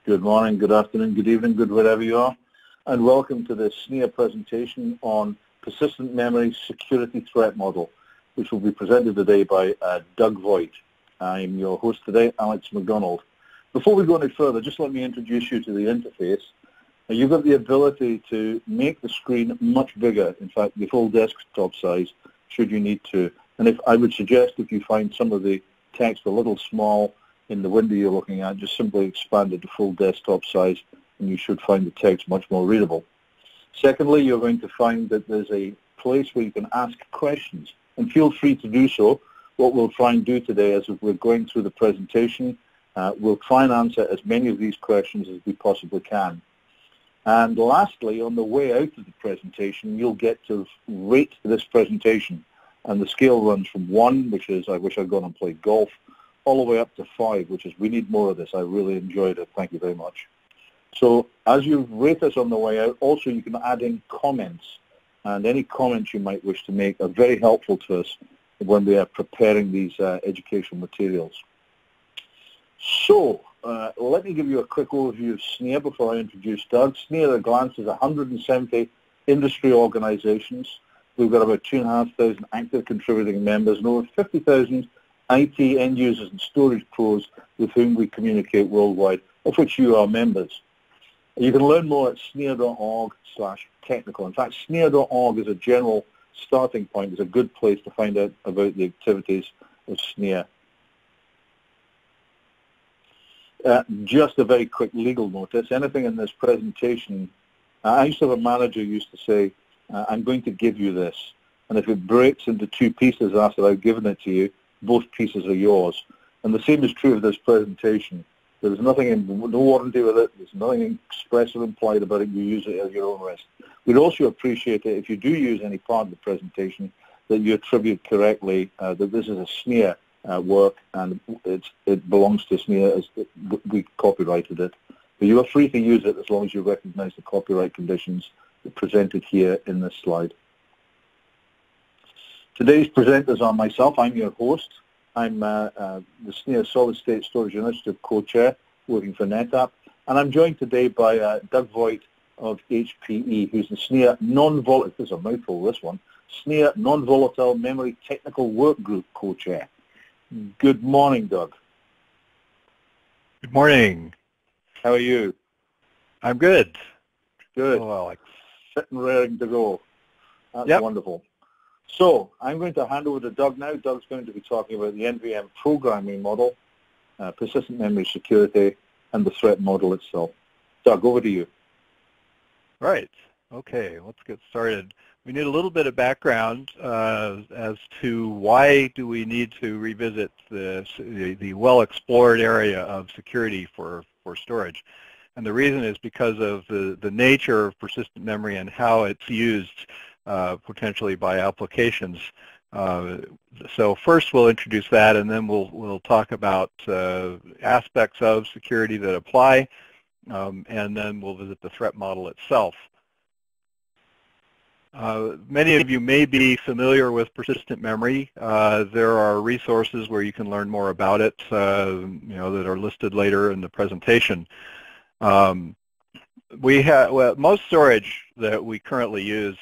Good morning, good afternoon, good evening, good wherever you are, and welcome to the SNIA presentation on persistent memory security threat model, which will be presented today by Doug Voigt. I'm your host today, Alex McDonald. Before we go any further, just let me introduce you to the interface. You've got the ability to make the screen much bigger, in fact, the full desktop size, should you need to. And if I would suggest if you find some of the text a little small in the window you're looking at, just simply expand it to full desktop size and you should find the text much more readable. Secondly, you're going to find that there's a place where you can ask questions, and feel free to do so. What we'll try and do today is, if we're going through the presentation, we'll try and answer as many of these questions as we possibly can. And lastly, on the way out of the presentation, you'll get to rate this presentation, and the scale runs from 1, which is I wish I'd gone and played golf, all the way up to 5, which is we need more of this. I really enjoyed it. Thank you very much. So as you rate us on the way out, also you can add in comments, and any comments you might wish to make are very helpful to us when we are preparing these educational materials. So let me give you a quick overview of SNIA before I introduce Doug. SNIA at a glance is 170 industry organizations. We've got about 2,500 active contributing members and over 50,000 IT end users and storage pros with whom we communicate worldwide, of which you are members. You can learn more at snia.org/technical. In fact, snia.org is a general starting point. It's a good place to find out about the activities of SNIA. Just a very quick legal notice. Anything in this presentation, I used to have a manager who used to say, I'm going to give you this, and if it breaks into 2 pieces after I've given it to you, both pieces are yours. And the same is true of this presentation. There's nothing no warranty with it. There's nothing express or implied about it. You use it at your own risk. We'd also appreciate it if you do use any part of the presentation that you attribute correctly that this is a SNIA work and it belongs to SNIA as we copyrighted it. But you are free to use it as long as you recognize the copyright conditions presented here in this slide. Today's presenters are myself. I'm your host. I'm the SNIA Solid State Storage Initiative co-chair working for NetApp, and I'm joined today by Doug Voigt of HPE, who's the SNIA non-volatile, this is a mouthful, this one, SNIA Non-Volatile Memory Technical Work Group co-chair. Good morning, Doug. Good morning. How are you? I'm good. Good. Oh, Alex. Sitting raring to go. That's wonderful. So I'm going to hand over to Doug now. Doug's going to be talking about the NVM programming model, persistent memory security, and the threat model itself. Doug, over to you. Right. Okay, let's get started. We need a little bit of background as to why do we need to revisit the well-explored area of security for storage. And the reason is because of the nature of persistent memory and how it's used potentially by applications. So first we'll introduce that, and then we'll talk about aspects of security that apply, and then we'll visit the threat model itself. Many of you may be familiar with persistent memory. There are resources where you can learn more about it, that are listed later in the presentation. Most storage that we currently use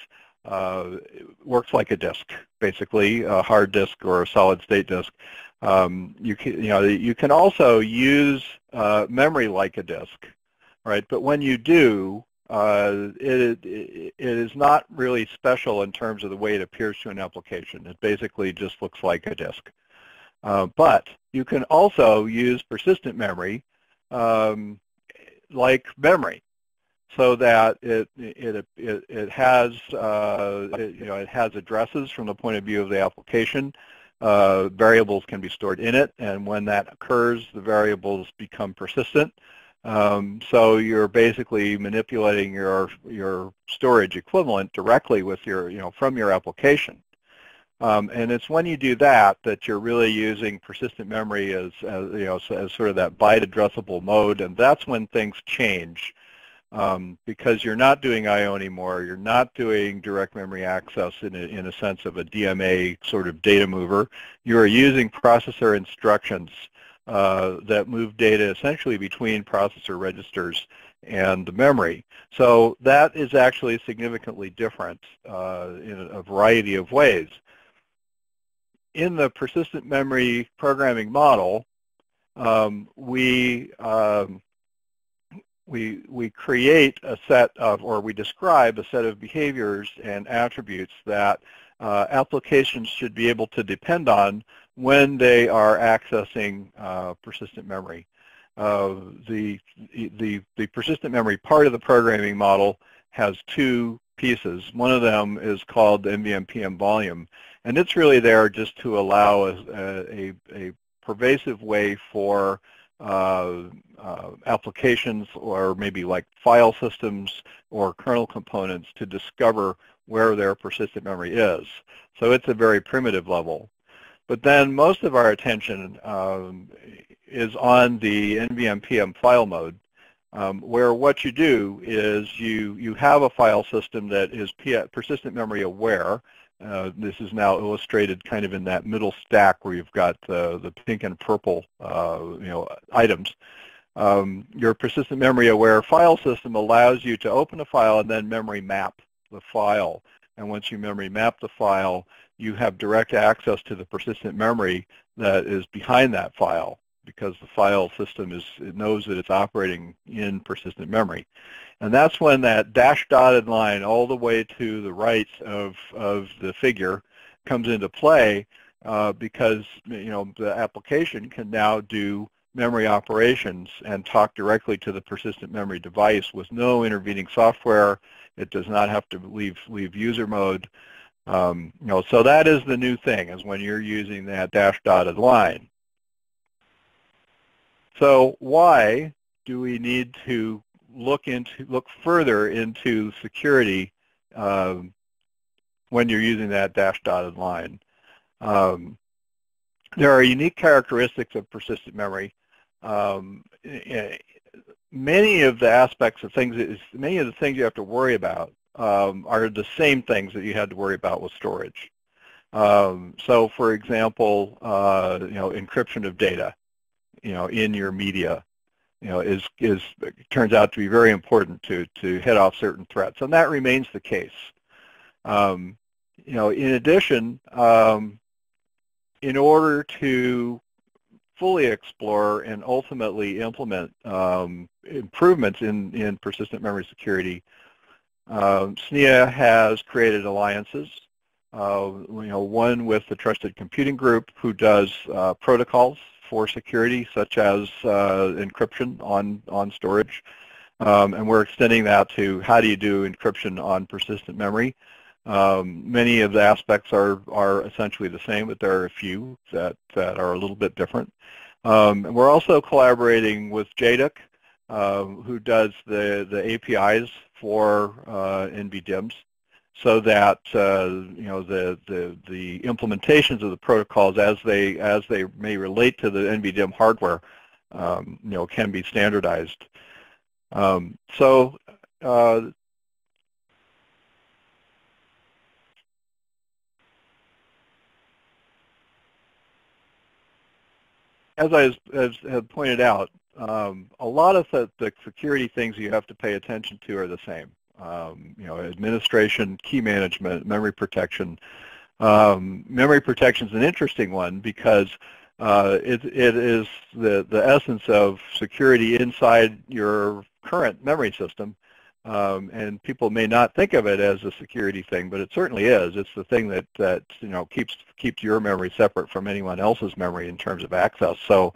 works like a disk, basically a hard disk or a solid state disk. You can also use memory like a disk, right? But when you do, it is not really special in terms of the way it appears to an application. It basically just looks like a disk. But you can also use persistent memory like memory, so that it has it has addresses from the point of view of the application. Variables can be stored in it, and when that occurs, the variables become persistent. So you're basically manipulating your storage equivalent directly with from your application. And it's when you do that that you're really using persistent memory as sort of that byte addressable mode, and that's when things change. Because you're not doing I/O anymore, you're not doing direct memory access in a sense of a DMA sort of data mover. You are using processor instructions that move data essentially between processor registers and the memory. So that is actually significantly different in a variety of ways. In the persistent memory programming model, we create a set of, or we describe a set of behaviors and attributes that applications should be able to depend on when they are accessing persistent memory. The persistent memory part of the programming model has two pieces. One of them is called the NVM PM volume, and it's really there just to allow a pervasive way for applications or maybe like file systems or kernel components to discover where their persistent memory is. So it's a very primitive level. But then most of our attention is on the NVM PM file mode, where what you do is you have a file system that is persistent memory aware. This is now illustrated kind of in that middle stack where you've got the pink and purple items. Your persistent memory aware file system allows you to open a file and then memory map the file. And once you memory map the file, you have direct access to the persistent memory that is behind that file, because the file system it knows that it's operating in persistent memory. And that's when that dashed dotted line all the way to the right of the figure comes into play, because the application can now do memory operations and talk directly to the persistent memory device with no intervening software. It does not have to leave user mode. So that is the new thing, is when you're using that dashed dotted line. So why do we need to look further into security when you're using that dashed dotted line? There are unique characteristics of persistent memory. Many of the aspects of things, many of the things you have to worry about are the same things that you had to worry about with storage. So, for example, encryption of data, in your media, turns out to be very important to head off certain threats, and that remains the case. In addition, in order to fully explore and ultimately implement improvements in persistent memory security, SNIA has created alliances. One with the Trusted Computing Group, who does protocols for security, such as encryption on storage, and we're extending that to how do you do encryption on persistent memory. Many of the aspects are essentially the same, but there are a few that are a little bit different. And we're also collaborating with JEDEC, who does the APIs for NVDIMMs, so that the implementations of the protocols as they may relate to the NVDIMM hardware can be standardized. As I have pointed out, a lot of the security things you have to pay attention to are the same. Administration, key management, memory protection. Memory protection is an interesting one because it is the essence of security inside your current memory system. And people may not think of it as a security thing, but it certainly is. It's the thing that keeps your memory separate from anyone else's memory in terms of access. So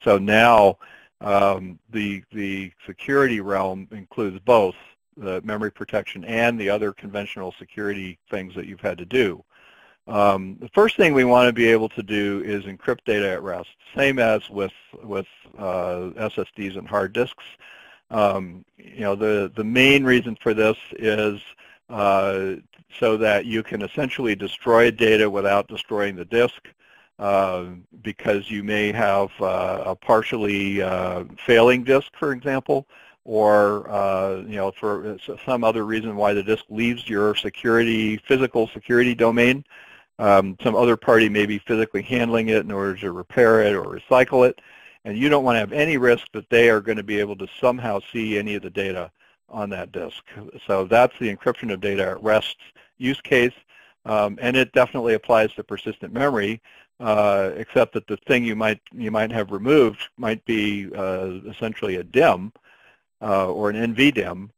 now the security realm includes both the memory protection and the other conventional security things that you've had to do. The first thing we want to be able to do is encrypt data at rest, same as with SSDs and hard disks. The main reason for this is so that you can essentially destroy data without destroying the disk, because you may have a partially failing disk, for example, or for some other reason why the disk leaves your physical security domain. Some other party may be physically handling it in order to repair it or recycle it. and you don't want to have any risk that they are going to be able to somehow see any of the data on that disk. So that's the encryption of data at rest use case, and it definitely applies to persistent memory, except that the thing you might have removed might be essentially a DIMM or an NVDIMM.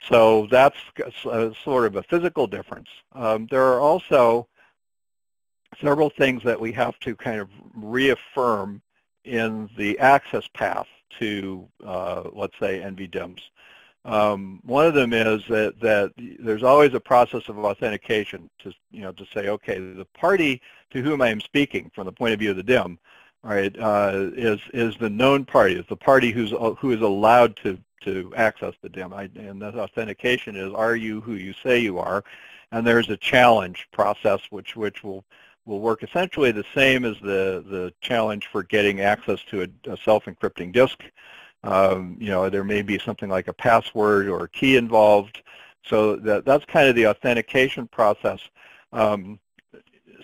So that's sort of a physical difference. There are also several things that we have to kind of reaffirm in the access path to, let's say, NVDIMMs. One of them is that there's always a process of authentication to say, okay, the party to whom I am speaking from the point of view of the DIMM, right, is the known party, is the party who is allowed to access the DIMM, and that authentication is, are you who you say you are? And there's a challenge process which will work essentially the same as the challenge for getting access to a self-encrypting disk. There may be something like a password or a key involved, so that's kind of the authentication process.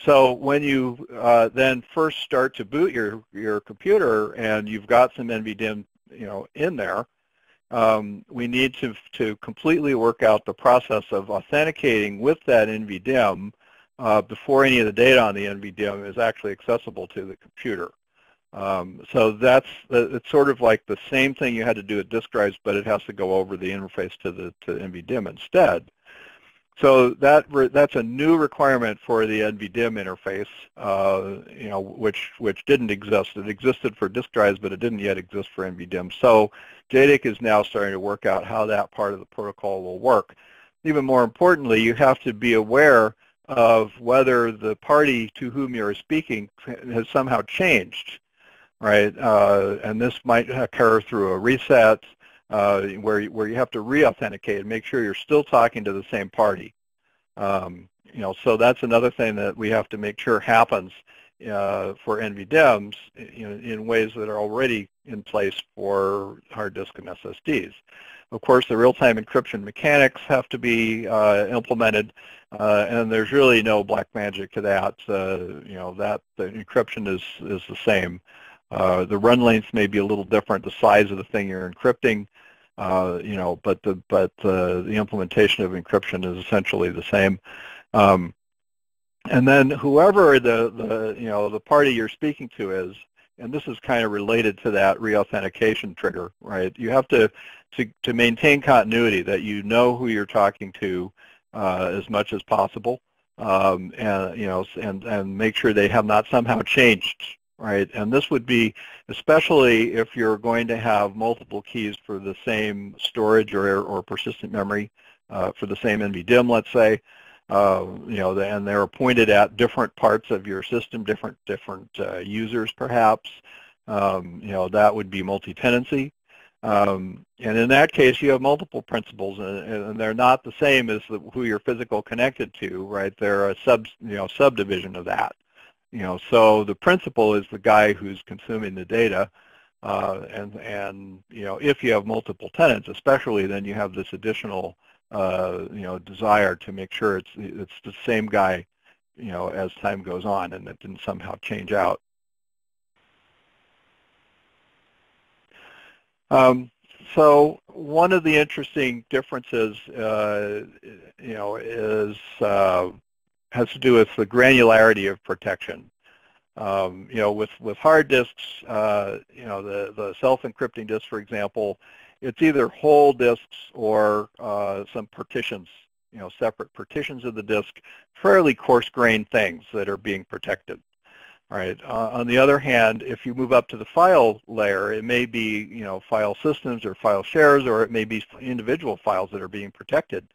So when you then first start to boot your computer and you've got some NVDIMM in there, we need to completely work out the process of authenticating with that NVDIMM before any of the data on the NVDIMM is actually accessible to the computer. So it's sort of like the same thing you had to do at disk drives, but it has to go over the interface to NVDIMM instead. So that's a new requirement for the NVDIMM interface, which didn't exist. It existed for disk drives, but it didn't yet exist for NVDIMM. So JEDEC is now starting to work out how that part of the protocol will work. Even more importantly, you have to be aware of whether the party to whom you're speaking has somehow changed, right? And this might occur through a reset where you have to re-authenticate and make sure you're still talking to the same party. So that's another thing that we have to make sure happens for NVDIMMs in ways that are already in place for hard disk and SSDs. Of course, the real-time encryption mechanics have to be implemented, and there's really no black magic to that. The encryption is the same. The run length may be a little different, the size of the thing you're encrypting, but the implementation of encryption is essentially the same. And then whoever the party you're speaking to is, and this is kind of related to that reauthentication trigger, right? You have to maintain continuity, that you know who you're talking to as much as possible, and make sure they have not somehow changed, right? And this would be especially if you're going to have multiple keys for the same storage or persistent memory for the same NVDIMM, let's say. And they're pointed at different parts of your system, different users perhaps. That would be multi-tenancy. And in that case, you have multiple principals, and they're not the same as who you're physical connected to, right? They're a subdivision of that. So the principal is the guy who's consuming the data, and if you have multiple tenants, especially, then you have this additional desire to make sure it's the same guy, as time goes on, and it didn't somehow change out. So one of the interesting differences, has to do with the granularity of protection. With hard disks, the self-encrypting disk, for example, it's either whole disks or some partitions, separate partitions of the disk, fairly coarse-grained things that are being protected. Right. On the other hand, if you move up to the file layer, it may be, file systems or file shares, or it may be individual files that are being protected,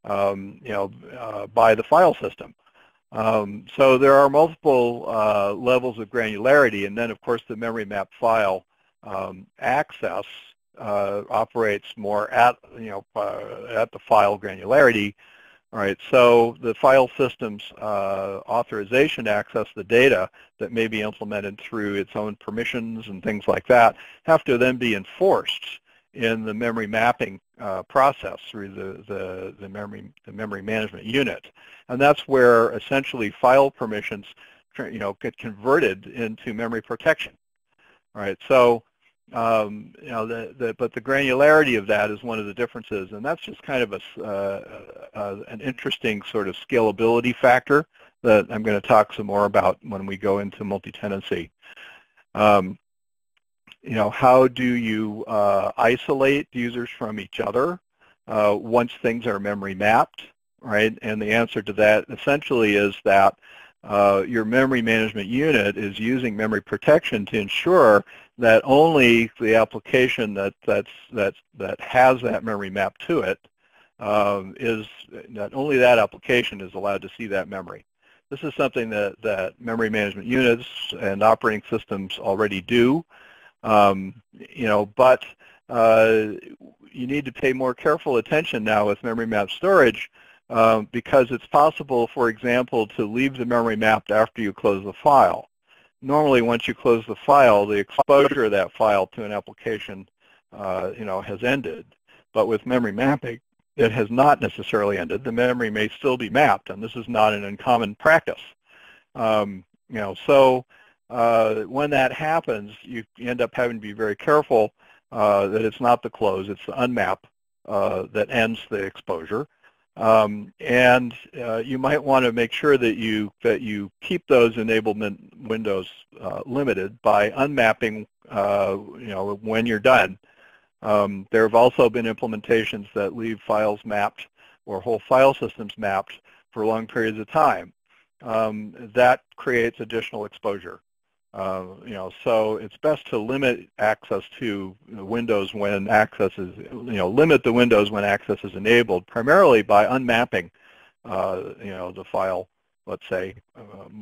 by the file system. So there are multiple levels of granularity, and then, of course, the memory map file access operates more at the file granularity. All right, so the file system's authorization to access the data that may be implemented through its own permissions and things like that have to then be enforced in the memory mapping process through the memory management unit, and that's where essentially file permissions, get converted into memory protection. right? So, you know, but the granularity of that is one of the differences, and that's just kind of an interesting sort of scalability factor that I'm going to talk some more about when we go into multi-tenancy. You know, how do you isolate users from each other once things are memory mapped, right? And the answer to that essentially is that your memory management unit is using memory protection to ensure that only the application that has that memory map to it is that only that application is allowed to see that memory. This is something that memory management units and operating systems already do. You know, but you need to pay more careful attention now with memory map storage because it's possible, for example, to leave the memory mapped after you close the file. Normally, once you close the file, the exposure of that file to an application, you know, has ended. But with memory mapping, it has not necessarily ended. The memory may still be mapped, and this is not an uncommon practice. You know, so when that happens, you end up having to be very careful that it's not the close, it's the unmap that ends the exposure. And you might want to make sure that you keep those enablement windows limited by unmapping, you know, when you're done. There have also been implementations that leave files mapped or whole file systems mapped for long periods of time. That creates additional exposure. You know, so it's best to limit access to windows when access is, you know, limit the windows when access is enabled, primarily by unmapping, you know, the file, let's say,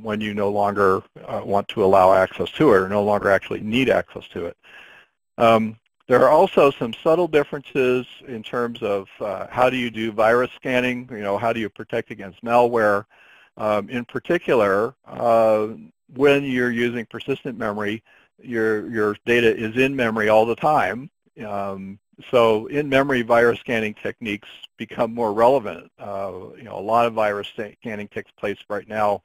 when you no longer want to allow access to it or no longer actually need access to it. There are also some subtle differences in terms of how do you do virus scanning, you know, how do you protect against malware. In particular, when you're using persistent memory, your data is in memory all the time. So in-memory virus scanning techniques become more relevant. You know, a lot of virus scanning takes place right now,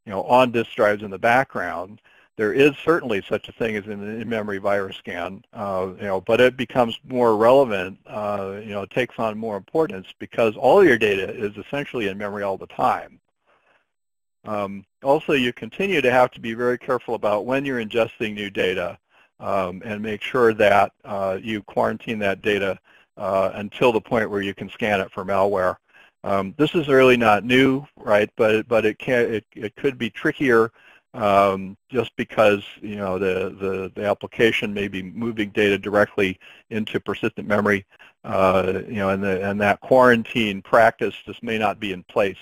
you know, on disk drives in the background. There is certainly such a thing as an in-memory virus scan, you know, but it becomes more relevant, you know, it takes on more importance because all your data is essentially in memory all the time. Also, you continue to have to be very careful about when you're ingesting new data and make sure that you quarantine that data until the point where you can scan it for malware. This is really not new, right? But it could be trickier just because, you know, the application may be moving data directly into persistent memory, you know, and that quarantine practice just may not be in place.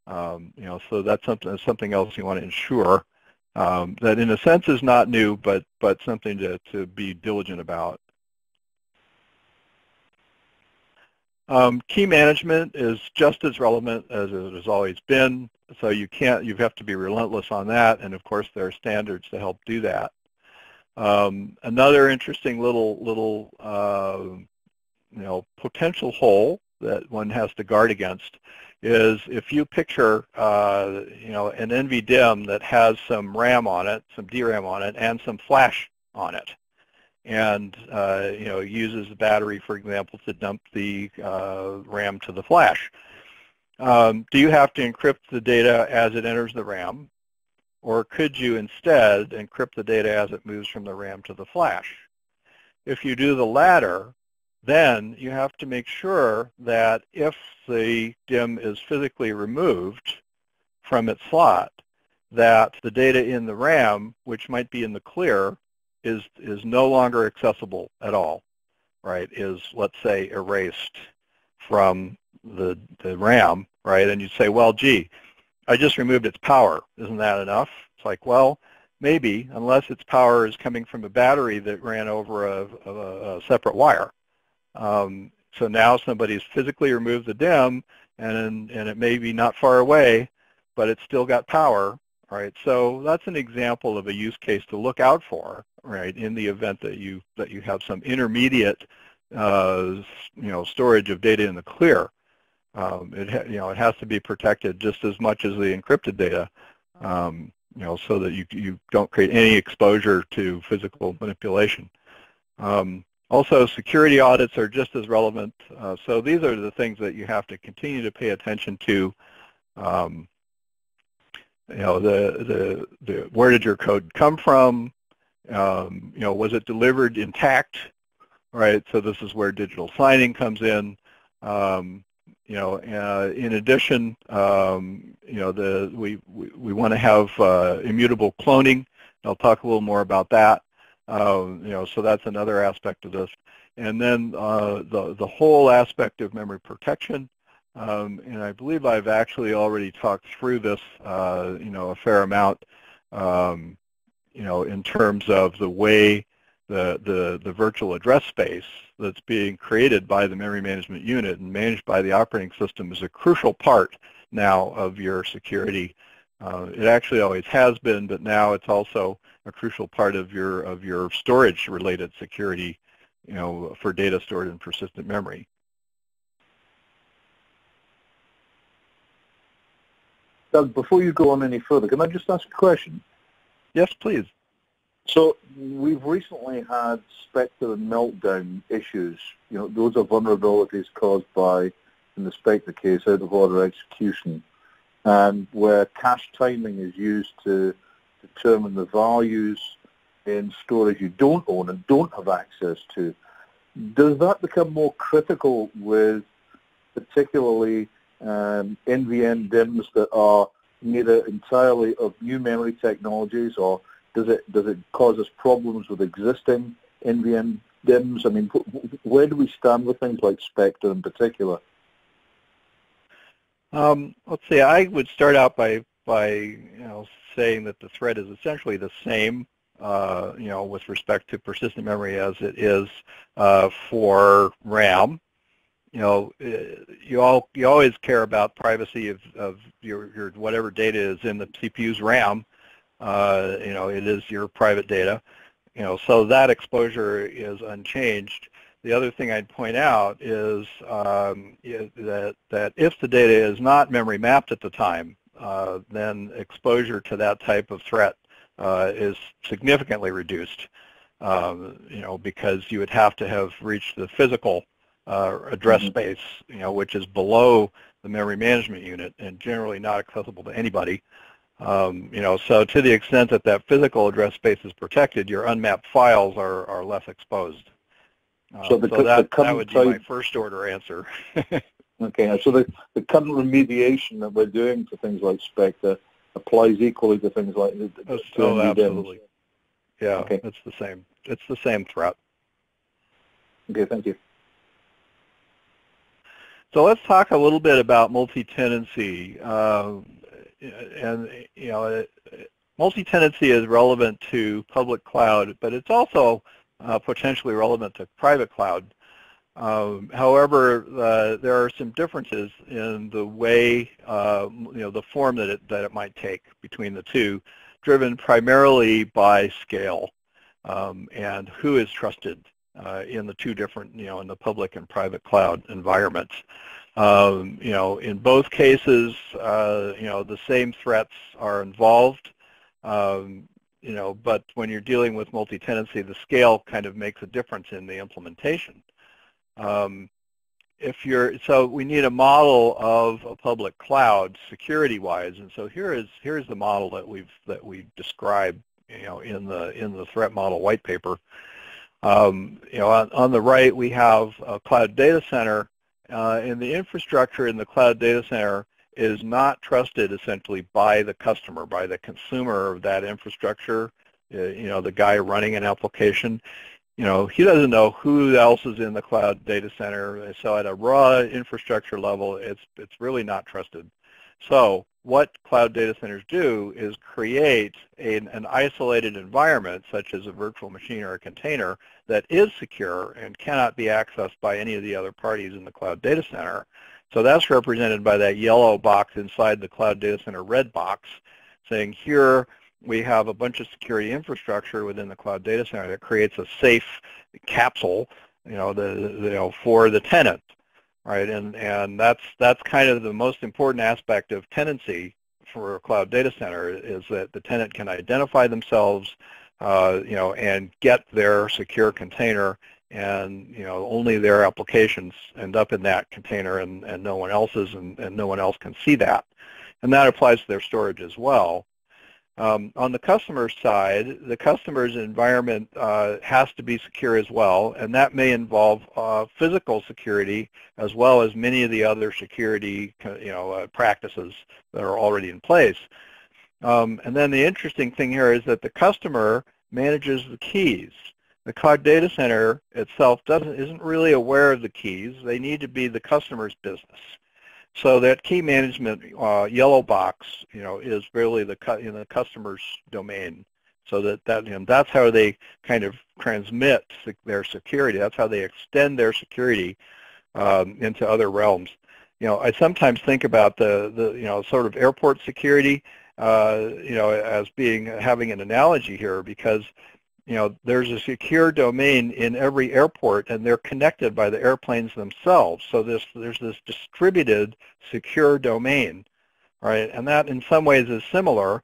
You know, so that's something else you want to ensure that, in a sense, is not new, but something to be diligent about. Key management is just as relevant as it has always been, so you have to be relentless on that, and of course there are standards to help do that. Another interesting little you know, potential hole that one has to guard against is if you picture, you know, an NVDIMM that has some RAM on it, some DRAM on it, and some flash on it, and you know, uses the battery, for example, to dump the RAM to the flash. Do you have to encrypt the data as it enters the RAM, or could you instead encrypt the data as it moves from the RAM to the flash? If you do the latter, then you have to make sure that if the DIMM is physically removed from its slot, that the data in the RAM, which might be in the clear, is no longer accessible at all, right? Is, let's say, erased from the RAM, right? And you say, well, gee, I just removed its power. Isn't that enough? It's like, well, maybe, unless its power is coming from a battery that ran over a separate wire. So now somebody's physically removed the DIMM, and it may be not far away, but it's still got power, right? So that's an example of a use case to look out for, right? In the event that you have some intermediate, you know, storage of data in the clear, you know, it has to be protected just as much as the encrypted data. so that you don't create any exposure to physical manipulation. Also, security audits are just as relevant. So these are the things that you have to continue to pay attention to. Where did your code come from? Was it delivered intact? Right. So this is where digital signing comes in. In addition, we want to have immutable cloning. I'll talk a little more about that. So that's another aspect of this. And then the whole aspect of memory protection. And I believe I've actually already talked through this, a fair amount, in terms of the way the virtual address space that's being created by the memory management unit and managed by the operating system is a crucial part now of your security. It actually always has been, but now it's also a crucial part of your storage-related security, for data stored in persistent memory. Doug, before you go on any further, can I just ask a question? Yes, please. So we've recently had Spectre and Meltdown issues. Those are vulnerabilities caused by, in the Spectre case, out-of-order execution, and where cache timing is used to determine the values in storage you don't own and don't have access to. Does that become more critical with particularly NVN DIMMs that are either entirely of new memory technologies, or does it cause us problems with existing NVN DIMMs? I mean, where do we stand with things like Spectre in particular? Let's see. I would start out by saying that the threat is essentially the same, with respect to persistent memory as it is for RAM. You always care about privacy of your whatever data is in the CPU's RAM. It is your private data. So that exposure is unchanged. The other thing I'd point out is that if the data is not memory mapped at the time, then exposure to that type of threat is significantly reduced. Because you would have to have reached the physical address space, which is below the memory management unit and generally not accessible to anybody. So to the extent that that physical address space is protected, your unmapped files are less exposed. So that would be my first order answer. Okay, so the current remediation that we're doing to things like Spectre applies equally to things like absolutely. Yeah, okay. It's the same. It's the same threat. Okay, thank you. So let's talk a little bit about multi-tenancy. Multi-tenancy is relevant to public cloud, but it's also potentially relevant to private cloud. However, there are some differences in the way, the form that it might take between the two, driven primarily by scale and who is trusted in the two different, in the public and private cloud environments. In both cases, the same threats are involved, but when you're dealing with multi-tenancy, the scale kind of makes a difference in the implementation. So we need a model of a public cloud security-wise, and so here's the model that we describe, in the threat model white paper. On the right we have a cloud data center, and the infrastructure in the cloud data center is not trusted essentially by the customer, by the consumer of that infrastructure, the guy running an application. He doesn't know who else is in the cloud data center, so at a raw infrastructure level, it's really not trusted. So what cloud data centers do is create an isolated environment, such as a virtual machine or a container, that is secure and cannot be accessed by any of the other parties in the cloud data center. So that's represented by that yellow box inside the cloud data center red box, saying here we have a bunch of security infrastructure within the cloud data center that creates a safe capsule, for the tenant, right? And that's kind of the most important aspect of tenancy for a cloud data center is that the tenant can identify themselves, and get their secure container, and only their applications end up in that container, and no one else's, and no one else can see that. And that applies to their storage as well. On the customer side, the customer's environment has to be secure as well, and that may involve physical security as well as many of the other security practices that are already in place. And then the interesting thing here is that the customer manages the keys. The cloud data center itself isn't really aware of the keys. They need to be the customer's business. So that key management yellow box, is really in the customer's domain. So that's how they kind of transmit their security. That's how they extend their security into other realms. I sometimes think about the sort of airport security, as having an analogy here, because there's a secure domain in every airport, and they're connected by the airplanes themselves. So there's this distributed secure domain, right? And that in some ways is similar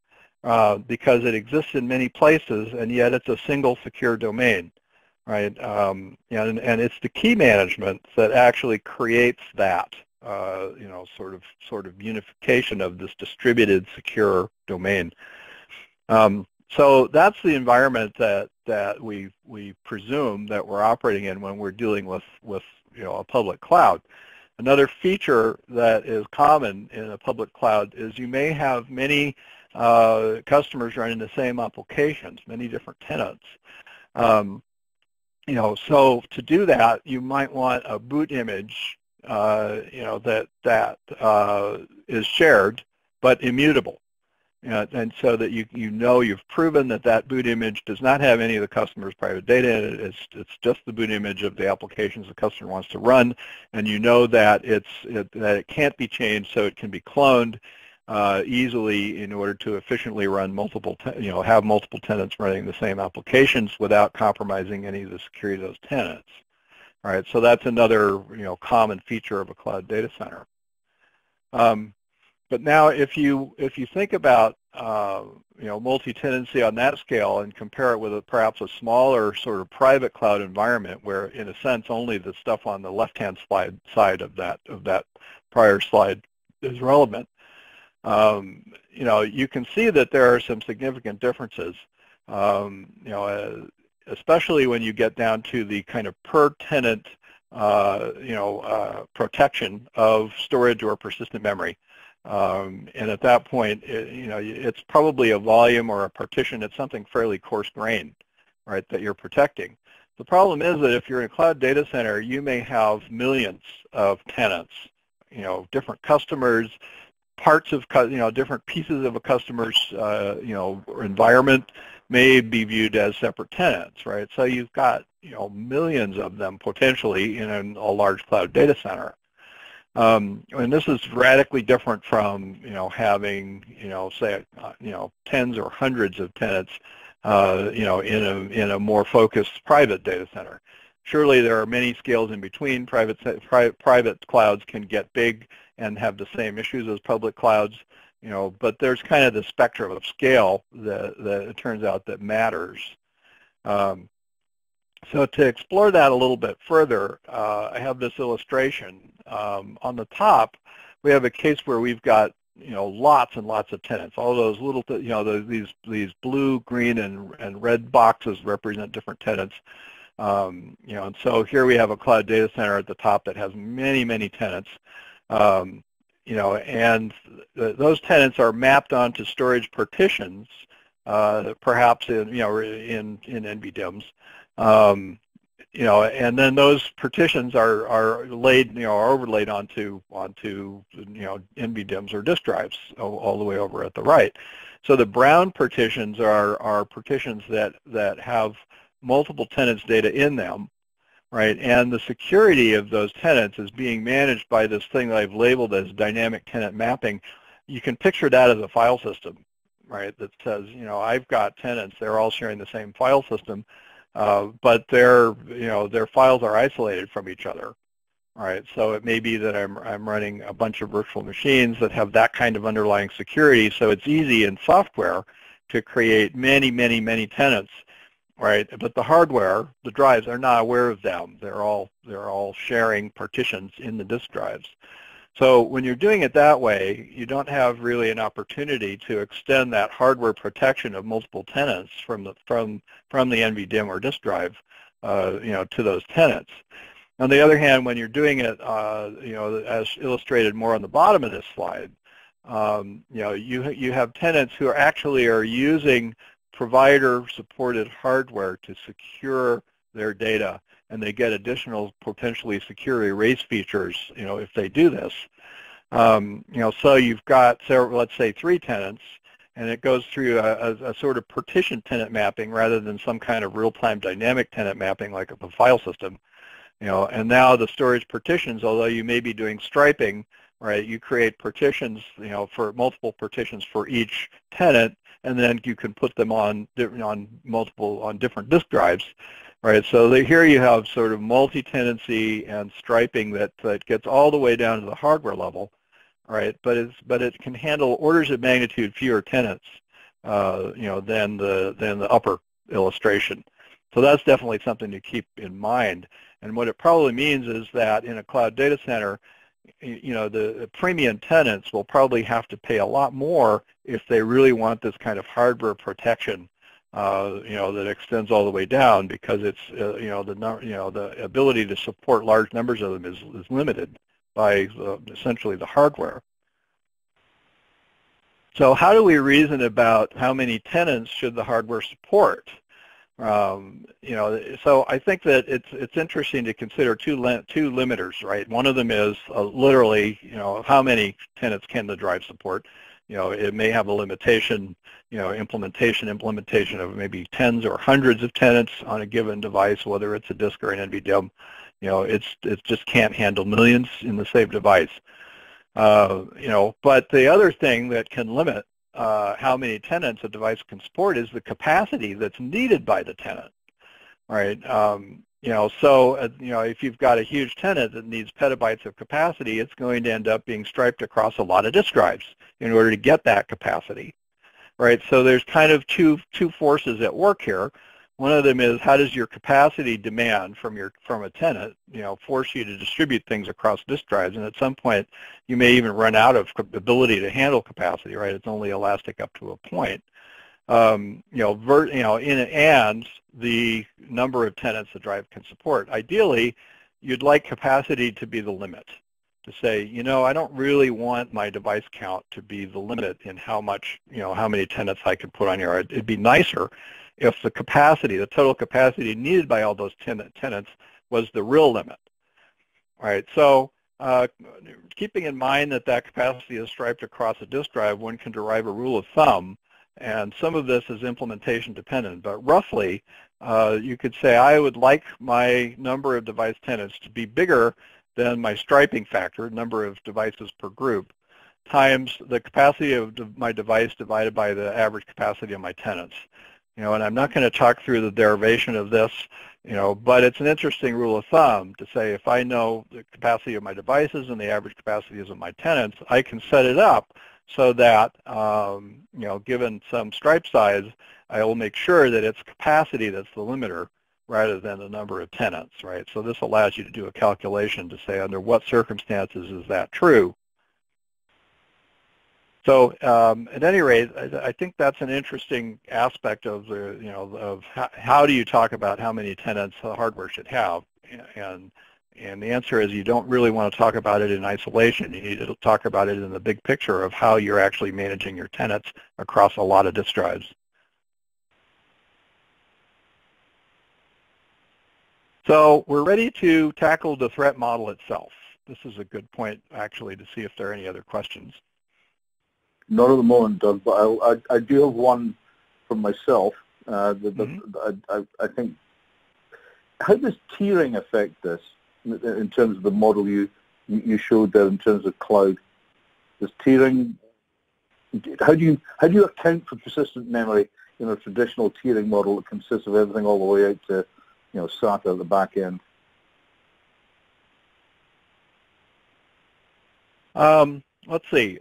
because it exists in many places, and yet it's a single secure domain, right? And it's the key management that actually creates that, sort of unification of this distributed secure domain. So that's the environment that we presume that we're operating in when we're dealing with a public cloud. Another feature that is common in a public cloud is you may have many customers running the same applications, many different tenants. So to do that, you might want a boot image, that is shared but immutable. And so that you've proven that boot image does not have any of the customer's private data in it. It's just the boot image of the applications the customer wants to run, and that it can't be changed, so it can be cloned easily in order to efficiently run have multiple tenants running the same applications without compromising any of the security of those tenants. All right, so that's another common feature of a cloud data center. But now, if you think about multi-tenancy on that scale and compare it with perhaps a smaller sort of private cloud environment, where in a sense only the stuff on the left-hand side of that prior slide is relevant, you can see that there are some significant differences. Especially when you get down to the kind of per tenant protection of storage or persistent memory. And at that point, it's probably a volume or a partition. It's something fairly coarse-grained, right, that you're protecting. The problem is that if you're in a cloud data center, you may have millions of tenants, different customers, parts of, different pieces of a customer's, environment may be viewed as separate tenants, right? So you've got, millions of them potentially in a large cloud data center. And this is radically different from, having, say, tens or hundreds of tenants, in a more focused private data center. Surely there are many scales in between. Private clouds can get big and have the same issues as public clouds, but there's kind of the spectrum of scale that it turns out that matters. So to explore that a little bit further, I have this illustration. On the top, we have a case where we've got lots and lots of tenants. All those little, these blue, green, and red boxes represent different tenants. And so here we have a cloud data center at the top that has many, many tenants. And those tenants are mapped onto storage partitions, perhaps in NVDIMS. And then those partitions are laid, are overlaid onto NVDIMS or disk drives all the way over at the right. So the brown partitions are partitions that have multiple tenants' data in them, right? And the security of those tenants is being managed by this thing that I've labeled as dynamic tenant mapping. You can picture that as a file system, right? That says, I've got tenants, they're all sharing the same file system. But their files are isolated from each other, All right, so it may be that I'm running a bunch of virtual machines that have that kind of underlying security, so it's easy in software to create many, many, many tenants, right? But the hardware, the drives, are not aware of them. They're all sharing partitions in the disk drives. So when you're doing it that way, you don't have really an opportunity to extend that hardware protection of multiple tenants from the NVDIMM or disk drive, to those tenants. On the other hand, when you're doing it, as illustrated more on the bottom of this slide, you have tenants who are using provider-supported hardware to secure their data, and they get additional potentially secure erase features, if they do this. So you've got, let's say, 3 tenants, and it goes through a sort of partition tenant mapping rather than some kind of real-time dynamic tenant mapping like the file system. And now the storage partitions, although you may be doing striping, right, you create partitions, for multiple partitions for each tenant, and then you can put them on different disk drives, right? So here you have sort of multi-tenancy and striping that gets all the way down to the hardware level, right? But it can handle orders of magnitude fewer tenants, than the upper illustration. So that's definitely something to keep in mind. And what it probably means is that in a cloud data center, the premium tenants will probably have to pay a lot more if they really want this kind of hardware protection, that extends all the way down, because it's, the ability to support large numbers of them is limited by essentially the hardware. So how do we reason about how many tenants should the hardware support? So I think that it's interesting to consider two limiters, right? One of them is literally, how many tenants can the drive support? It may have a limitation, implementation of maybe tens or hundreds of tenants on a given device, whether it's a disk or an NVDIMM. It just can't handle millions in the same device. But the other thing that can limit how many tenants a device can support is the capacity that's needed by the tenant, right? If you've got a huge tenant that needs petabytes of capacity, it's going to end up being striped across a lot of disk drives in order to get that capacity, right? So there's kind of two forces at work here. One of them is, how does your capacity demand from a tenant, force you to distribute things across disk drives? And at some point, you may even run out of ability to handle capacity, right? It's only elastic up to a point. And the number of tenants the drive can support. Ideally, you'd like capacity to be the limit. To say, I don't really want my device count to be the limit in how much, how many tenants I can put on here. It'd be nicer if the capacity, the total capacity needed by all those tenants was the real limit. All right, so keeping in mind that capacity is striped across a disk drive, one can derive a rule of thumb, and some of this is implementation dependent, but roughly you could say I would like my number of device tenants to be bigger than my striping factor, number of devices per group, times the capacity of my device divided by the average capacity of my tenants. And I'm not going to talk through the derivation of this, but it's an interesting rule of thumb to say if I know the capacity of my devices and the average capacities of my tenants, I can set it up so that, given some stripe size, I will make sure that it's capacity that's the limiter rather than the number of tenants, right? So this allows you to do a calculation to say under what circumstances is that true. So at any rate, I think that's an interesting aspect of the, of how do you talk about how many tenants the hardware should have, and the answer is you don't really want to talk about it in isolation. You need to talk about it in the big picture of how you're actually managing your tenants across a lot of disk drives. So we're ready to tackle the threat model itself. This is a good point actually to see if there are any other questions. Not at the moment, Doug, but I do have one from myself. I think, how does tiering affect this in terms of the model you showed there in terms of cloud? Does tiering, how do you account for persistent memory in a traditional tiering model that consists of everything all the way out to SATA at the back end? Let's see.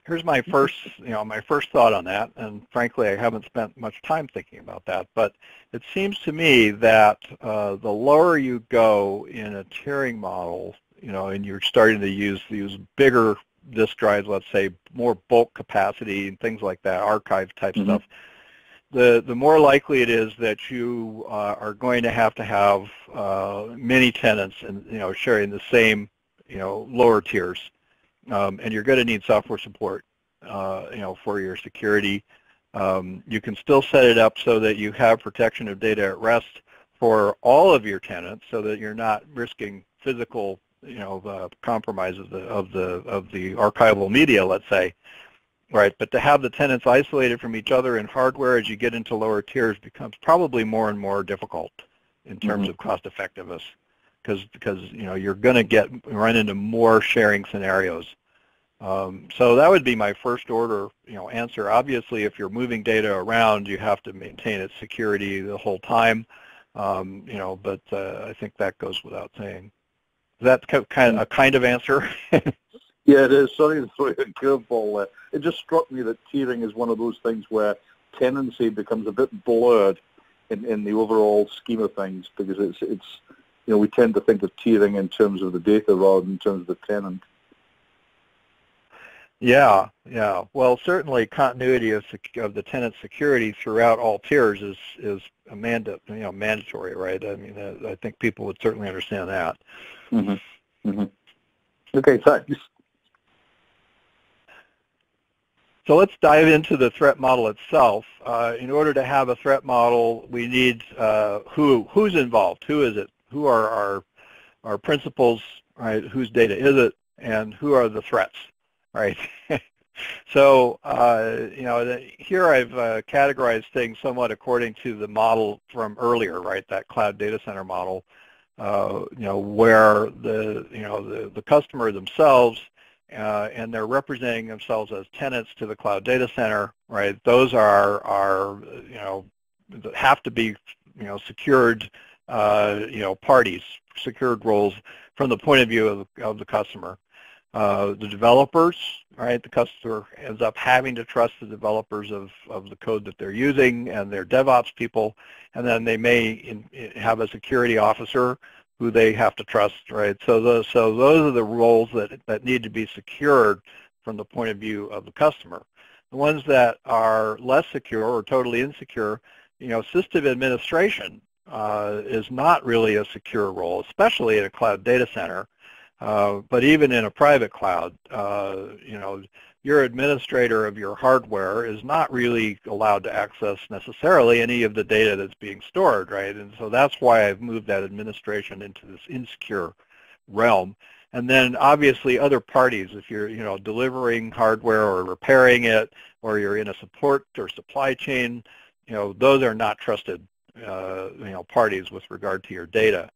Here's my first, my first thought on that, and frankly, I haven't spent much time thinking about that. But it seems to me that the lower you go in a tiering model, and you're starting to use bigger disk drives, let's say, more bulk capacity and things like that, archive type stuff, the more likely it is that you are going to have many tenants and sharing the same lower tiers. And you're going to need software support, for your security. You can still set it up so that you have protection of data at rest for all of your tenants, so that you're not risking physical, compromises of the archival media, let's say, right? But to have the tenants isolated from each other in hardware as you get into lower tiers becomes probably more and more difficult in terms of cost effectiveness, because you're going to run into more sharing scenarios. So that would be my first order, answer. Obviously, if you're moving data around, you have to maintain its security the whole time, but I think that goes without saying. Is that a kind of answer? Yeah, it is. Sorry to throw you a curveball there. It just struck me that tiering is one of those things where tenancy becomes a bit blurred in the overall scheme of things, because it's we tend to think of tiering in terms of the data rather than in terms of the tenant. Yeah. Well, certainly continuity of the tenant security throughout all tiers is a mandatory, right? I mean, I think people would certainly understand that. Okay, thanks. So let's dive into the threat model itself. In order to have a threat model, we need who's involved, who is it, who are our principals, right? Whose data is it, and who are the threats, right? So here I've categorized things somewhat according to the model from earlier, right? That cloud data center model, where the customer themselves and they're representing themselves as tenants to the cloud data center, right? Those are have to be secured parties, secured roles from the point of view of the customer. The developers, right? The customer ends up having to trust the developers of the code that they're using and their DevOps people, and then they may have a security officer who they have to trust, right? So those are the roles that need to be secured from the point of view of the customer. The ones that are less secure or totally insecure, system administration is not really a secure role, especially in a cloud data center. But even in a private cloud, your administrator of your hardware is not really allowed to access necessarily any of the data that's being stored, right? And so that's why I've moved that administration into this insecure realm. And then obviously other parties, if you're delivering hardware or repairing it, or you're in a support or supply chain, those are not trusted parties with regard to your data.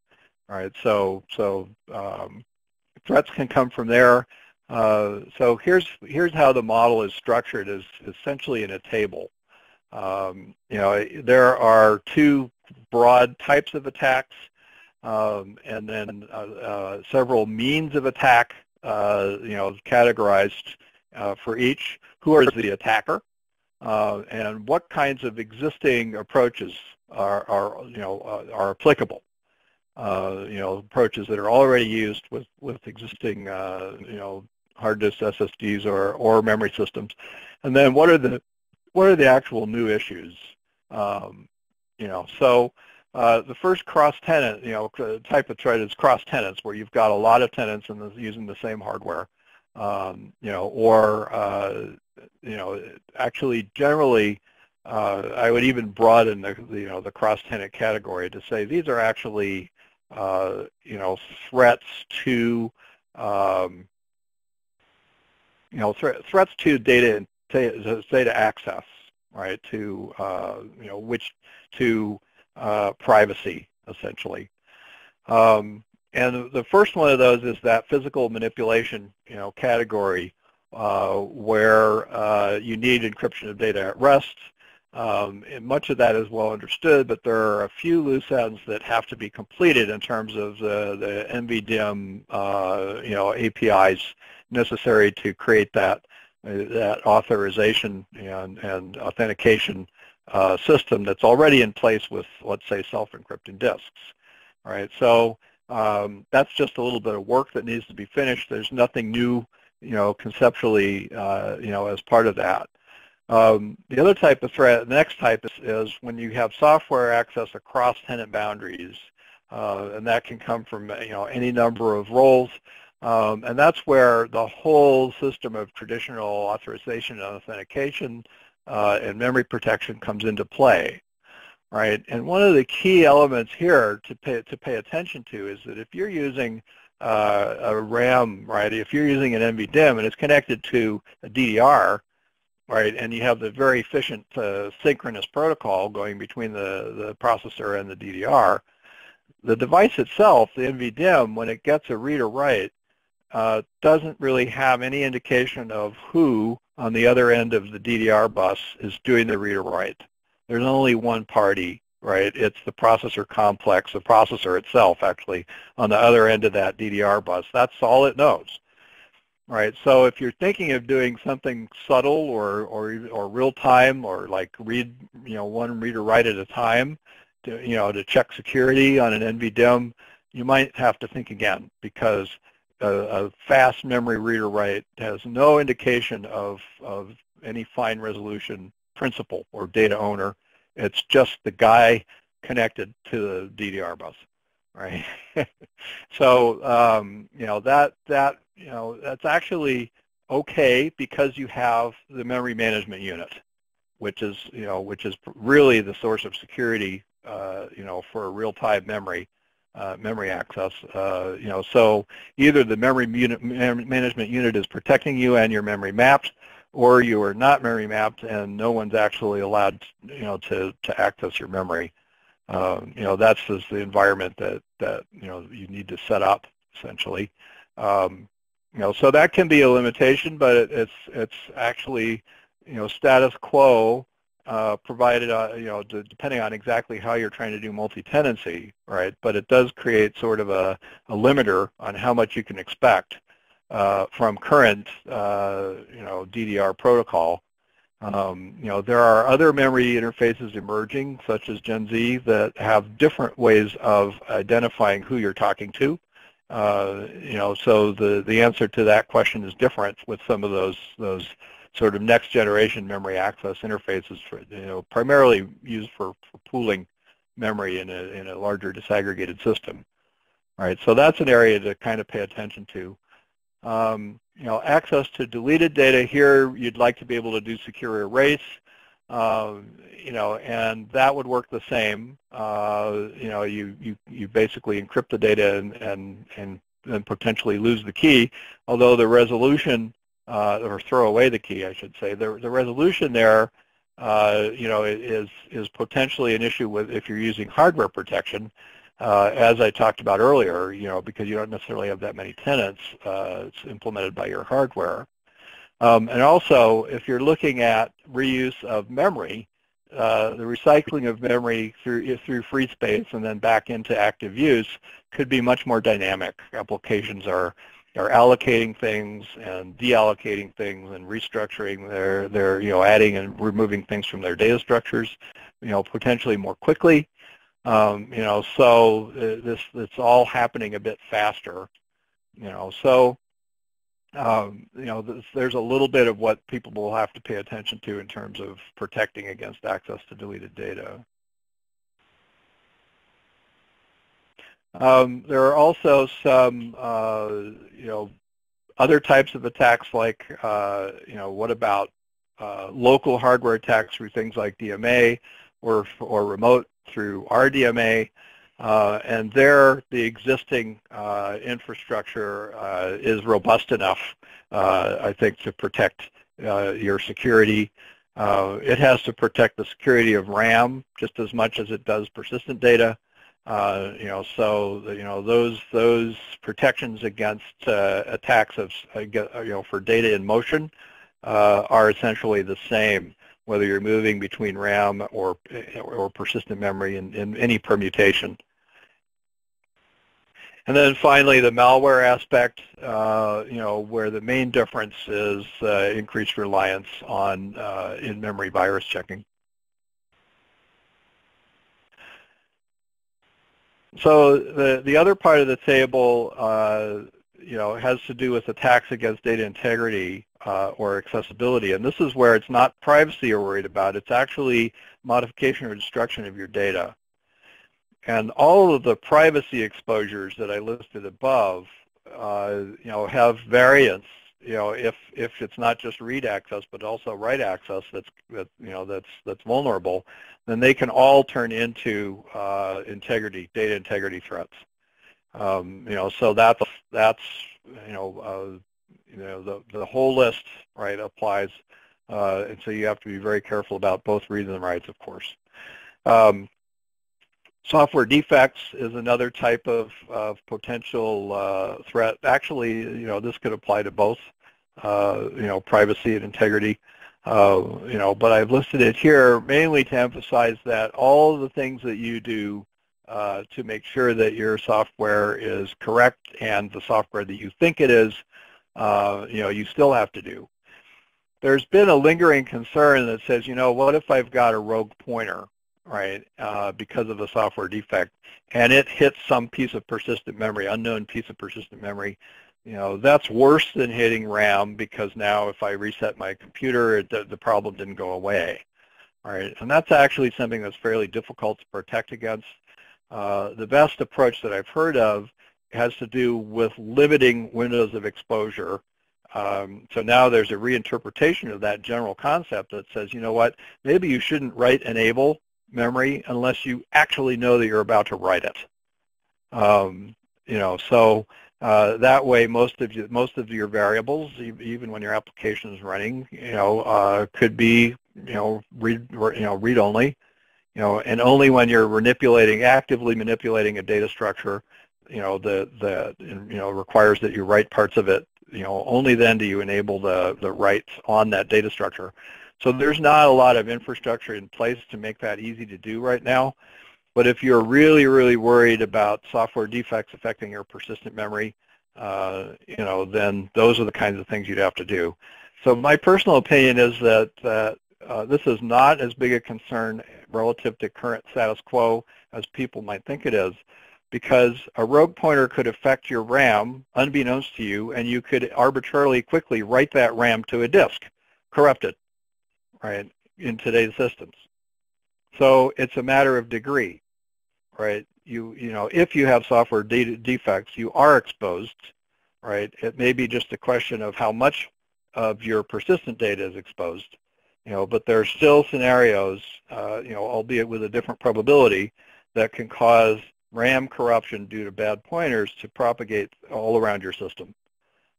All right, so threats can come from there. So here's how the model is structured, is essentially in a table. There are two broad types of attacks, and then several means of attack, categorized for each. Who is the attacker, and what kinds of existing approaches are applicable? Approaches that are already used with existing, hard disk SSDs or memory systems, and then what are the actual new issues? So the first cross-tenant, type of threat is cross-tenants, where you've got a lot of tenants using the same hardware, actually generally. I would even broaden the cross-tenant category to say these are actually threats to threats to data access, right? To privacy, essentially. And the first one of those is that physical manipulation, category, where you need encryption of data at rest. And much of that is well understood, but there are a few loose ends that have to be completed in terms of the NVDIM APIs necessary to create that authorization and authentication system that's already in place with, let's say, self-encrypting disks. All right, so that's just a little bit of work that needs to be finished. There's nothing new, conceptually, as part of that. The other type of threat, the next type is when you have software access across tenant boundaries, and that can come from any number of roles, and that's where the whole system of traditional authorization and authentication and memory protection comes into play, right? And one of the key elements here to pay attention to is that if you're using a RAM, right, if you're using an NVDIM and it's connected to a DDR, right, and you have the very efficient synchronous protocol going between the processor and the DDR, the device itself, the NVDIM, when it gets a read or write, doesn't really have any indication of who on the other end of the DDR bus is doing the read or write. There's only one party, right? It's the processor complex, the processor itself, actually, on the other end of that DDR bus. That's all it knows. Right, so if you're thinking of doing something subtle or real time, or like read, one read or write at a time, to check security on an NVDIM, you might have to think again, because a fast memory read or write has no indication of any fine resolution principal or data owner. It's just the guy connected to the DDR bus, right? So that's actually okay, because you have the memory management unit, which is really the source of security, for a real-time memory access. So either the memory management unit is protecting you and your memory mapped, or you are not memory mapped and no one's actually allowed, to access your memory. That's just the environment that you need to set up, essentially. So that can be a limitation, but it's actually, status quo, provided, depending on exactly how you're trying to do multi-tenancy, right? But it does create sort of a limiter on how much you can expect from current, DDR protocol. There are other memory interfaces emerging, such as Gen Z, that have different ways of identifying who you're talking to. So the answer to that question is different with some of those sort of next generation memory access interfaces, for, primarily used for pooling memory in a larger disaggregated system. All right, so that's an area to kind of pay attention to. Access to deleted data here, you'd like to be able to do secure erase, and that would work the same. You basically encrypt the data and then potentially lose the key, although the resolution, or throw away the key, I should say. The resolution there, is potentially an issue with if you're using hardware protection. As I talked about earlier, because you don't necessarily have that many tenants, it's implemented by your hardware. And also, if you're looking at reuse of memory, the recycling of memory through free space and then back into active use could be much more dynamic. Applications are allocating things and deallocating things and restructuring their adding and removing things from their data structures, potentially more quickly. So it's all happening a bit faster, so there's a little bit of what people will have to pay attention to in terms of protecting against access to deleted data. There are also some other types of attacks, like what about local hardware attacks through things like DMA or remote through RDMA, and there the existing infrastructure is robust enough, I think, to protect your security. It has to protect the security of RAM just as much as it does persistent data. So those protections against attacks of for data in motion are essentially the same. whether you're moving between RAM or persistent memory in any permutation. And then finally, the malware aspect, where the main difference is increased reliance on in-memory virus checking. So the other part of the table, has to do with attacks against data integrity or accessibility, and this is where it's not privacy you're worried about. It's actually modification or destruction of your data. And all of the privacy exposures that I listed above, have variants. If it's not just read access but also write access that's vulnerable, then they can all turn into data integrity threats. So that's the whole list, right, applies, and so you have to be very careful about both reads and writes, of course. Software defects is another type of potential threat. Actually, this could apply to both, privacy and integrity. But I've listed it here mainly to emphasize that all of the things that you do to make sure that your software is correct and the software that you think it is, you still have to do. There's been a lingering concern that says, what if I've got a rogue pointer, right, because of a software defect, and it hits some piece of persistent memory, unknown piece of persistent memory. That's worse than hitting RAM, because now if I reset my computer, the problem didn't go away, right? And that's actually something that's fairly difficult to protect against. The best approach that I've heard of has to do with limiting windows of exposure. So now there's a reinterpretation of that general concept that says, maybe you shouldn't write enable memory unless you actually know that you're about to write it. That way most of your variables, even when your application is running, could be read only, and only when you're actively manipulating a data structure, requires that you write parts of it. Only then do you enable the writes on that data structure. So there's not a lot of infrastructure in place to make that easy to do right now. But if you're really, really worried about software defects affecting your persistent memory, then those are the kinds of things you'd have to do. So my personal opinion is that this is not as big a concern relative to current status quo as people might think it is, because a rogue pointer could affect your RAM unbeknownst to you, and you could arbitrarily quickly write that RAM to a disk, corrupt it, right, in today's systems. So it's a matter of degree, right? If you have software defects, you are exposed, right? It may be just a question of how much of your persistent data is exposed, but there are still scenarios, albeit with a different probability, that can cause RAM corruption due to bad pointers to propagate all around your system.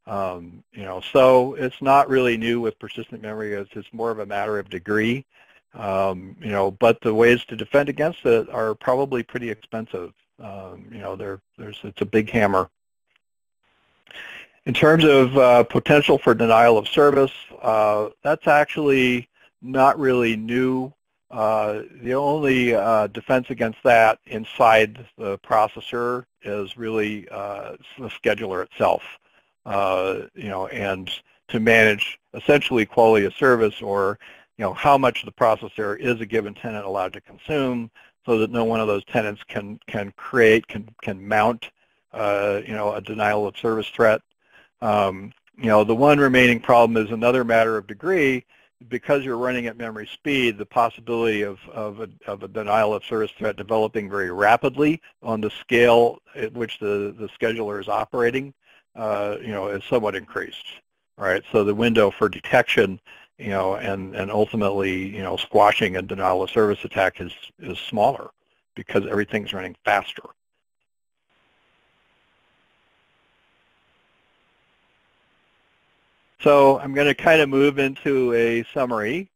So it's not really new with persistent memory. It's more of a matter of degree. But the ways to defend against it are probably pretty expensive. It's a big hammer. In terms of potential for denial of service, that's actually not really new. The only defense against that inside the processor is really the scheduler itself, and to manage essentially quality of service, or how much the processor is a given tenant allowed to consume, so that no one of those tenants can mount a denial of service threat. The one remaining problem is another matter of degree. Because you're running at memory speed, the possibility of a denial of service threat developing very rapidly on the scale at which the scheduler is operating, is somewhat increased. All right, so the window for detection, and ultimately, squashing a denial of service attack is smaller because everything's running faster. So I'm going to kind of move into a summary.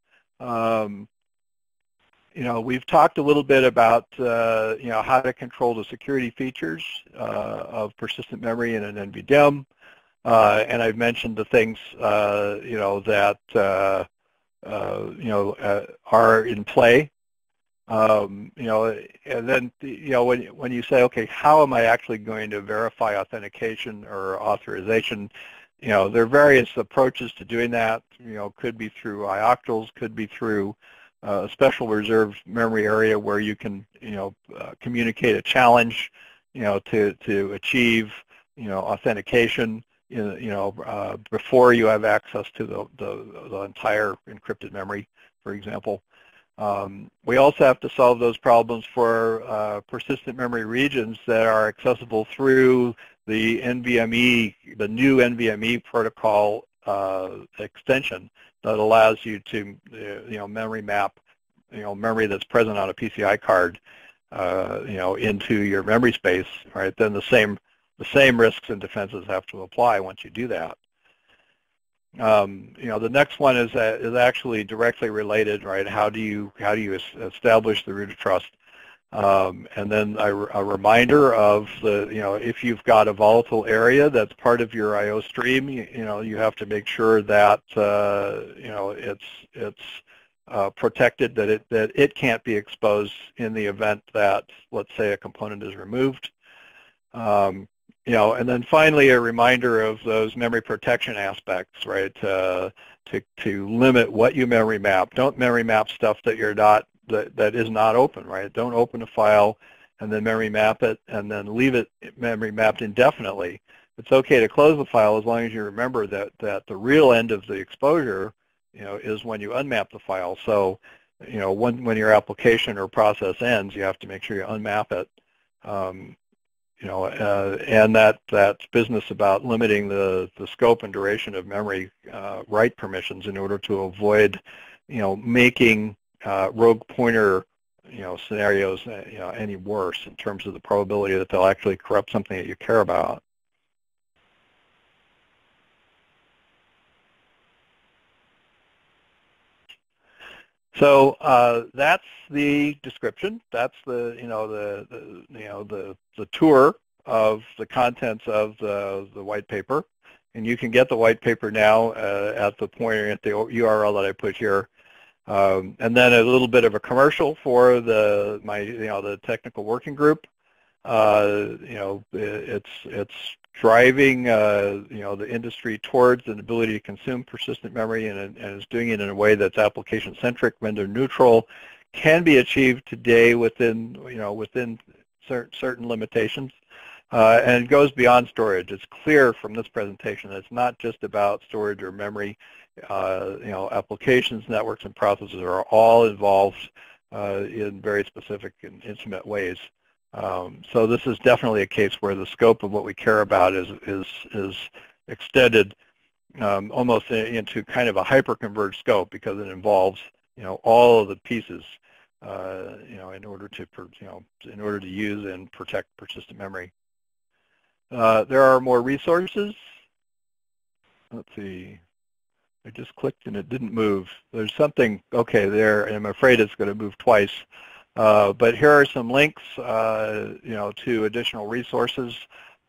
We've talked a little bit about, how to control the security features of persistent memory in an NVDIMM. And I've mentioned the things, that are in play. And then when you say, okay, how am I actually going to verify authentication or authorization? There are various approaches to doing that. Could be through ioctls, could be through a special reserved memory area where you can communicate a challenge to achieve authentication before you have access to the entire encrypted memory, for example. We also have to solve those problems for persistent memory regions that are accessible through the NVMe, the new NVMe protocol extension that allows you to, memory map, memory that's present on a PCI card, into your memory space, right? Then the same risks and defenses have to apply once you do that. The next one is actually directly related, right? How do you establish the root of trust? And then a reminder of if you've got a volatile area that's part of your I/O stream, you have to make sure that it's protected, that it can't be exposed in the event that, let's say, a component is removed. And then finally, a reminder of those memory protection aspects, right? To limit what you memory map. Don't memory map stuff that is not open, right? Don't open a file and then memory map it and then leave it memory mapped indefinitely. It's okay to close the file as long as you remember that the real end of the exposure, is when you unmap the file. So, when your application or process ends, you have to make sure you unmap it. And that's business about limiting the scope and duration of memory write permissions in order to avoid, making rogue pointer, scenarios, any worse in terms of the probability that they'll actually corrupt something that you care about. So that's the description. That's the tour of the contents of the white paper, and you can get the white paper now at the pointer at the URL that I put here, and then a little bit of a commercial for the technical working group. It's driving the industry towards an ability to consume persistent memory, and is doing it in a way that's application centric, vendor neutral, can be achieved today within certain limitations, and it goes beyond storage. It's clear from this presentation that it's not just about storage or memory. Applications, networks, and processes are all involved in very specific and intimate ways. So this is definitely a case where the scope of what we care about is extended almost into kind of a hyper-converged scope, because it involves all of the pieces in order to use and protect persistent memory. There are more resources. Let's see. I just clicked and it didn't move. There's something there, and I'm afraid it's going to move twice. But here are some links, to additional resources.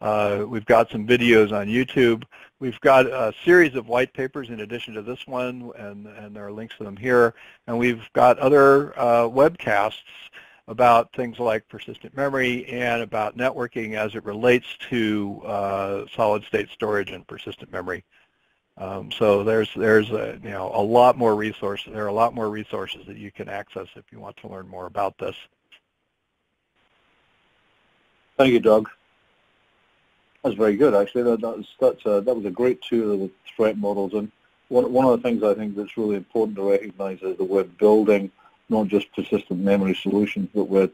We've got some videos on YouTube. We've got a series of white papers in addition to this one, and there are links to them here. And we've got other webcasts about things like persistent memory and about networking as it relates to solid-state storage and persistent memory. So there's a lot more resources. There are a lot more resources that you can access if you want to learn more about this. Thank you, Doug. That's very good, actually. That was a great tour of the threat models, and one of the things I think that's really important to recognize is that we're building not just persistent memory solutions, but we're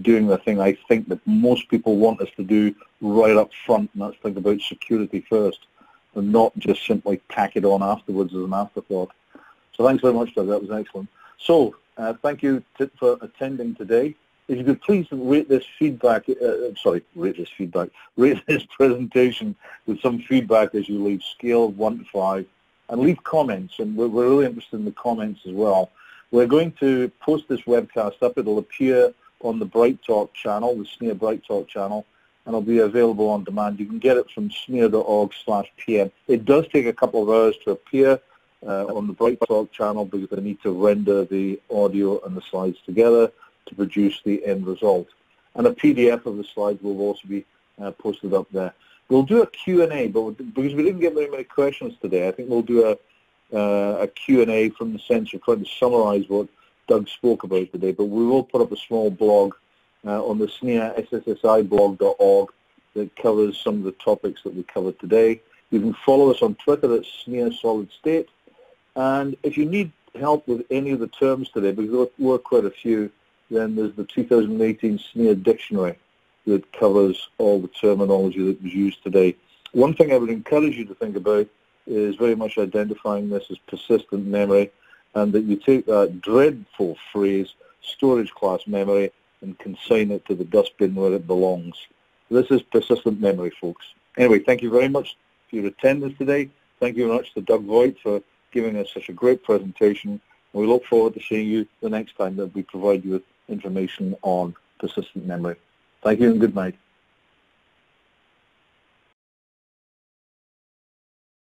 doing the thing I think that most people want us to do right up front, and that's think about security first, and not just simply tack it on afterwards as an afterthought. So thanks very much, Doug. That was excellent. So thank you for attending today. If you could please rate this presentation with some feedback as you leave, scale 1 to 5, and leave comments. And we're really interested in the comments as well. We're going to post this webcast up. It'll appear on the Bright Talk channel, the SNIA Bright Talk channel, and it'll be available on demand. You can get it from snia.org/PM. It does take a couple of hours to appear on the Voigt Talk channel because I need to render the audio and the slides together to produce the end result. And a PDF of the slides will also be posted up there. We'll do a Q&A, but because we didn't get very many questions today, I think we'll do a Q&A from the sense of trying to summarize what Doug spoke about today. But we will put up a small blog on the SNIA SSSIblog.org that covers some of the topics that we covered today. You can follow us on Twitter at SNIA Solid State. And if you need help with any of the terms today, because there were quite a few, then there's the 2018 SNIA Dictionary that covers all the terminology that was used today. One thing I would encourage you to think about is very much identifying this as persistent memory, and that you take that dreadful phrase, storage class memory, and consign it to the dustbin where it belongs. This is persistent memory, folks. Anyway, thank you very much for your attendance today. Thank you very much to Doug Voigt for giving us such a great presentation. We look forward to seeing you the next time that we provide you with information on persistent memory. Thank you and good night.